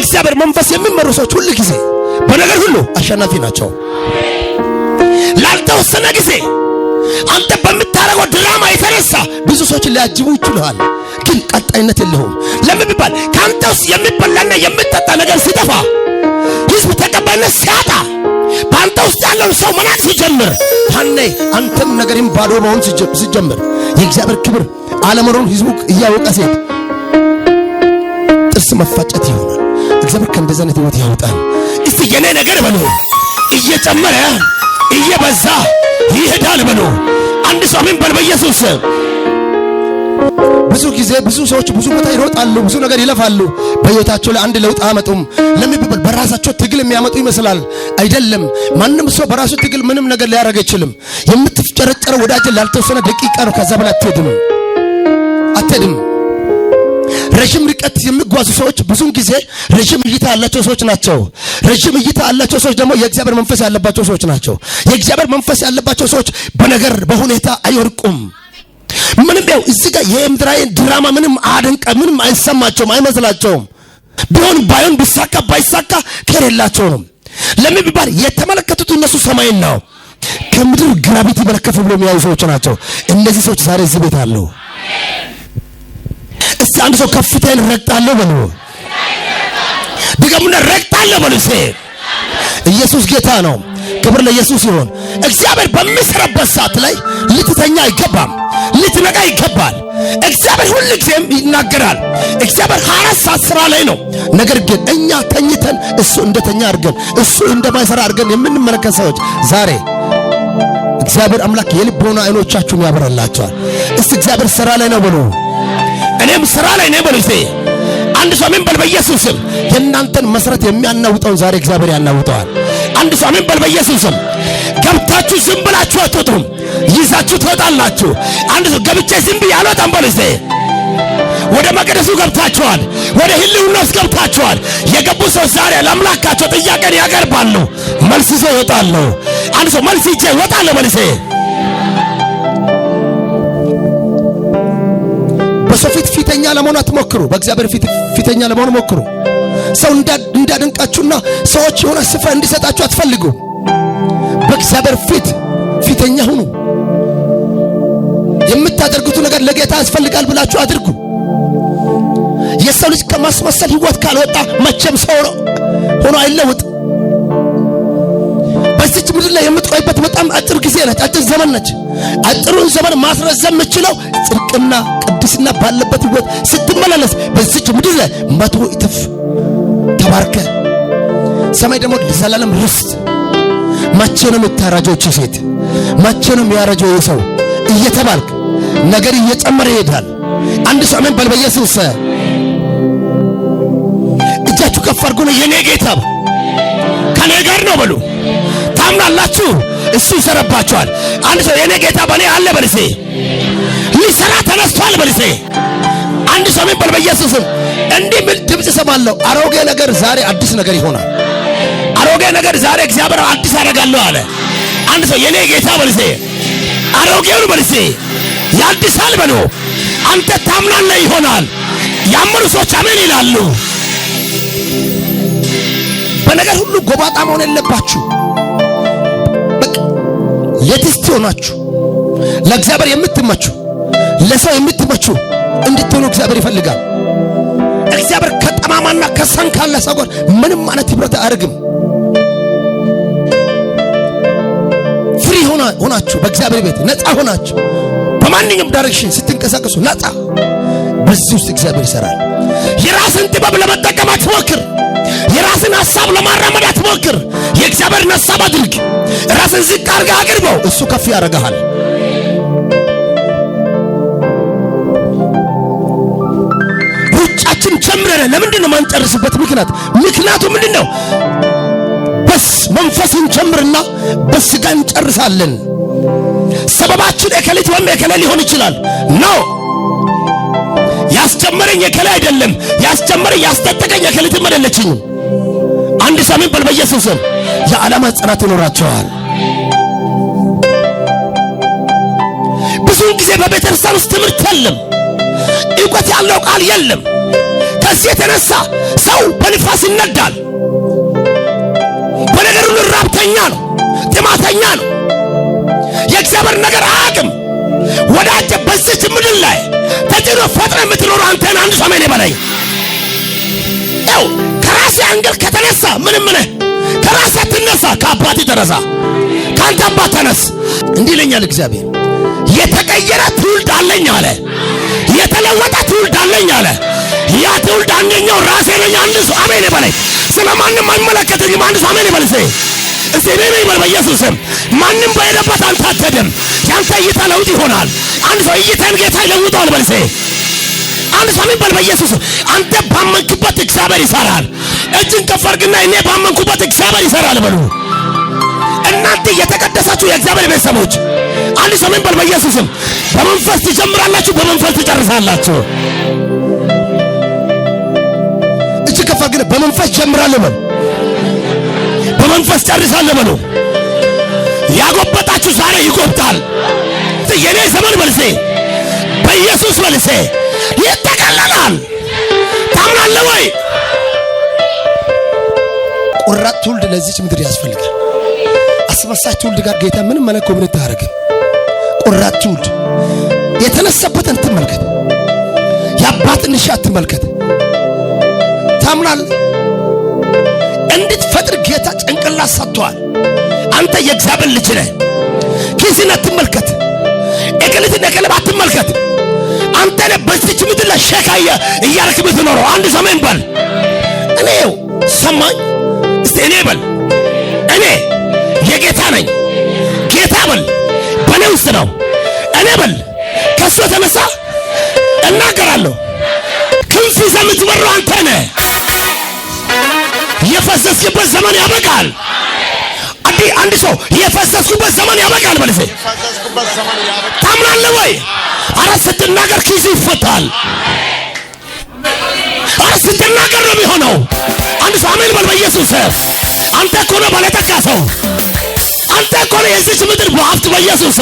በእግዚአብሔር መንፈስ የሚመሩ ሰዎች ሁሉ ጊዜ በነገር ሁሉ አሸናፊ ናቸው። ላልተወሰነ ጊዜ አንተ በምታረገው ድራማ የተነሳ ብዙ ሰዎች ሊያጅቡ ይችላል፣ ግን ቀጣይነት የለውም። ለምን ቢባል ካንተ ውስጥ የሚበላና የሚጠጣ ነገር ሲጠፋ፣ ህዝብ ተቀባይነት ሲያጣ፣ በአንተ ውስጥ ያለው ሰው መናቅ ሲጀምር፣ ያኔ አንተም ነገርም ባዶ መሆን ሲጀምር፣ የእግዚአብሔር ክብር አለመኖሩን ህዝቡ እያወቀ ሲሄድ ጥርስ መፋጨት ይሆናል። እግዚአብሔር ከእንደዚህ አይነት ህይወት ያውጣል። እስቲ የኔ ነገር በሉ እየጨመረ እየበዛ ይሄዳል በሉ። አንድ ሰው አሜን በል በኢየሱስ። ብዙ ጊዜ ብዙ ሰዎች ብዙ ቦታ ይሮጣሉ፣ ብዙ ነገር ይለፋሉ፣ በህይወታቸው ላይ አንድ ለውጥ አያመጡም። ለምን ቢባል በራሳቸው ትግል የሚያመጡ ይመስላል። አይደለም። ማንም ሰው በራሱ ትግል ምንም ነገር ሊያደርግ አይችልም። የምትጨረጨረው ወዳጅ ላልተወሰነ ደቂቃ ነው። ከዛ በላይ አትሄድም። ረጅም ርቀት የሚጓዙ ሰዎች ብዙን ጊዜ ረጅም እይታ ያላቸው ሰዎች ናቸው። ረጅም እይታ ያላቸው ሰዎች ደግሞ የእግዚአብሔር መንፈስ ያለባቸው ሰዎች ናቸው። የእግዚአብሔር መንፈስ ያለባቸው ሰዎች በነገር በሁኔታ አይወርቁም። ምንም ያው እዚህ ጋር የምድራዊ ድራማ ምንም አደንቀ ምንም አይሰማቸውም፣ አይመስላቸውም። ቢሆን ባይሆን ቢሳካ ባይሳካ ከሌላቸው ነው። ለምን ቢባል የተመለከቱት እነሱ ሰማይን ነው፣ ከምድር ግራቪቲ በረከፍ ብሎ የሚያዩ ሰዎች ናቸው። እነዚህ ሰዎች ዛሬ እዚህ ቤት አሉ። እስቲ አንድ ሰው ከፍታዬን ረግጣለሁ በሉ። ድገሙና ረግጣለሁ በሉ። ኢየሱስ ጌታ ነው። ክብር ለኢየሱስ ይሁን። እግዚአብሔር በሚሰራበት ሰዓት ላይ ልትተኛ አይገባም፣ ልትነቃ ይገባል። እግዚአብሔር ሁሉ ጊዜም ይናገራል። እግዚአብሔር 24 ሰዓት ስራ ላይ ነው። ነገር ግን እኛ ተኝተን እሱ እንደተኛ አድርገን እሱ እንደማይሰራ አድርገን የምንመለከት ሰዎች ዛሬ እግዚአብሔር አምላክ የልቦና አይኖቻችሁን ያበራላችኋል። እስቲ እግዚአብሔር ስራ ላይ ነው በሉ። እኔም ስራ ላይ ነኝ በሉ። አንድ ሰው አሜን በል በኢየሱስም። የእናንተን መሰረት የሚያናውጠውን ዛሬ እግዚአብሔር ያናውጠዋል። አንድ ሰው አሜን በል በኢየሱስም። ገብታችሁ ዝም ብላችሁ አትወጡም፣ ይዛችሁ ትወጣላችሁ። አንድ ሰው ገብቼ ዝም ብዬ አልወጣም በሉ። ወደ መቅደሱ ገብታችኋል፣ ወደ ህልውና ውስጥ ገብታችኋል። የገቡ ሰዎች ዛሬ ለአምላካቸው ጥያቄን ያቀርባሉ፣ መልስ ይዘው ይወጣሉ። አንድ ሰው መልስ ይዤ እወጣለሁ በሉ። በሰው ፊት ፊተኛ ለመሆን አትሞክሩ፣ በእግዚአብሔር ፊት ፊተኛ ለመሆን ሞክሩ። ሰው እንዳደንቃችሁና ሰዎች የሆነ ስፍራ እንዲሰጣችሁ አትፈልጉ። በእግዚአብሔር ፊት ፊተኛ ሁኑ። የምታደርጉት ነገር ለጌታ ያስፈልጋል ብላችሁ አድርጉ። የሰው ልጅ ከማስመሰል ህይወት ካልወጣ መቼም ሰው ሆኖ አይለወጥ። በዚች ምድር ላይ የምትቆይበት በጣም አጭር ጊዜ ነች፣ አጭር ዘመን ነች። አጭሩን ዘመን ማስረዘም የምችለው ጽድቅና ቅድስና ባለበት ህይወት ስትመላለስ በዚች ምድር ላይ 100 እጥፍ ተባርከ ሰማይ ደግሞ ለዘላለም ርስት። መቼ ነው የምታረጀው ሴት? መቼ ነው የሚያረጀው ሰው እየተባልክ ነገር እየጨመረ ይሄዳል። አንድ ሰው አሜን በል በኢየሱስ። እጃችሁ ከፍ አድርጉ ነው የኔ ጌታ ከኔ ጋር ነው በሉ። ታምናላችሁ? እሱ ይሰራባችኋል። አንድ ሰው የኔ ጌታ በኔ አለ በልሴ፣ ሊሰራ ተነስቷል በልሴ። አንድ ሰው አሜን በል በኢየሱስ። እንዲህ ምን ድምጽ ሰማለሁ፣ አሮጌ ነገር ዛሬ አዲስ ነገር ይሆናል። አሮጌ ነገር ዛሬ እግዚአብሔር አዲስ አደርጋለሁ አለ። አንድ ሰው የኔ ጌታ በልሴ፣ አሮጌውን በልሴ ያድሳል በሉ። አንተ ታምናለህ ይሆናል። ያመኑ ሰዎች አሜን ይላሉ። በነገር ሁሉ ጎባጣ መሆን የለባችሁ። በቃ ለትስቲ ሆናችሁ ለእግዚአብሔር የምትመቹ ለሰው የምትመቹ እንድትሆኑ እግዚአብሔር ይፈልጋል። እግዚአብሔር ከጠማማና ከሰንካላ ሰው ጋር ምንም ማለት ህብረት አያደርግም። ፍሪ ሆናችሁ በእግዚአብሔር ቤት ነፃ ሆናችሁ በማንኛውም ዳይሬክሽን ስትንቀሳቀሱ ነፃ፣ በዚህ ውስጥ እግዚአብሔር ይሰራል። የራስን ጥበብ ለመጠቀም አትሞክር። የራስን ሐሳብ ለማራመድ አትሞክር። የእግዚአብሔርን ሐሳብ አድርግ። ራስን ዝቅ አድርገህ አቅርበው፣ እሱ ከፍ ያደርግሃል። ሩጫችን ጀምረን ለምንድን ነው ማንጨርስበት? ምክንያቱ ምንድን ነው? በስ መንፈስን ጀምርና በስጋ እንጨርሳለን። ሰበባችን እከሊት ወይም እከሌ ሊሆን ይችላል። ነው ያስጀመረኝ እከሌ አይደለም። ያስጀመረኝ ያስጠጠቀኝ እከሊትም አይደለችኝም። አንድ ሳምንት በል በኢየሱስ የዓላማ ጽናት ይኖራቸዋል። ብዙ ጊዜ በቤተክርስቲያን ውስጥ ትምህርት የለም፣ ዕውቀት ያለው ቃል የለም። ከዚህ የተነሳ ሰው በንፋስ ይነዳል። በነገር ሁሉ ራብተኛ ነው፣ ጥማተኛ ነው። የእግዚአብሔር ነገር አያውቅም። ወዳጄ በዚች ምድር ላይ ተጭኖ ፈጥረ የምትኖር አንተን አንድ ሰሜን በላይ ያው ከራሴ አንገል ከተነሳ ምንም ነህ። ከራሴ አትነሳ፣ ከአባቴ ተነሳ፣ ከአንተ አባት ተነስ። እንዲህ ይለኛል እግዚአብሔር። የተቀየረ ትውልድ አለኝ አለ። የተለወጠ ትውልድ አለኝ አለ። ያ ትውልድ አንደኛው ራሴ ነኝ። አንድ ሰው አሜን በላይ። ስለማንም አይመለከተኝም። አንድ ሰው አሜን በላይ። እስቲ እኔ ነኝ በኢየሱስ ስም። ማንም በሄደበት አንተ አትሄድም። ያንተ እይታ ለውጥ ይሆናል። አንድ ሰው እይታን ጌታ ይለውጣል በልሴ። አንድ ሰው አሜን በኢየሱስ። አንተ ባመንክበት እግዚአብሔር ይሰራል። እጅን ከፍ አድርግና እኔ ባመንኩበት እግዚአብሔር ይሰራል በሉ። እናንተ የተቀደሳችሁ የእግዚአብሔር ቤተሰቦች አንድ ሰው አሜን በኢየሱስ ስም። በመንፈስ ትጀምራላችሁ፣ በመንፈስ ትጨርሳላችሁ። እጅ ከፍ አድርግና በመንፈስ ጀምራለሁ በሉ፣ በመንፈስ ጨርሳለሁ በሉ። ያጎበጣችሁ ዛሬ ይጎብጣል። የኔ ዘመን መልሴ በኢየሱስ መልሴ ይጠቀለላል። ታምናለህ ወይ? ቆራጥ ትውልድ ለዚች ምድር ያስፈልጋል። አስመሳች ትውልድ ጋር ጌታ ምንም ማለት ኮሚኒቲ አያደርግም። ቆራጥ ትውልድ የተነሳበትን ትመልከት፣ የአባትን እሺ አትመልከት። ታምናለህ? እንድትፈጥር ጌታ ጭንቅላት ሰጥቷል። አንተ የእግዚአብሔር ልጅ ነህ። ኪስን አትመልከት፣ እቅልትን እቅልብ አትመልከት። አንተ ነህ በዚች ምድር ላይ ሸካየ እያልክ ብትኖረው። አንድ ሰሜን በል። እኔው ሰማኝ። እስቲ እኔ በል። እኔ የጌታ ነኝ። ጌታ በል በእኔ ውስጥ ነው። እኔ በል ከሱ የተነሳ እናገራለሁ። ክንፍ ይዘህ የምትበረው አንተ ነህ። የፈሰስክበት ዘመን ያበቃል። አንድ ሰው የፈሰስኩበት ዘመን ያበቃል በልሴ። ታምናለህ ወይ? አረ ስትናገር ኪሱ ይፈታል። አረ ስትናገር ነው የሚሆነው። አንድ ሰው አሜን በል በኢየሱስ። አንተ እኮ ነው ባለጠጋ ሰው። አንተ እኮ ነው የዚች ምድር ሀብት በኢየሱስ።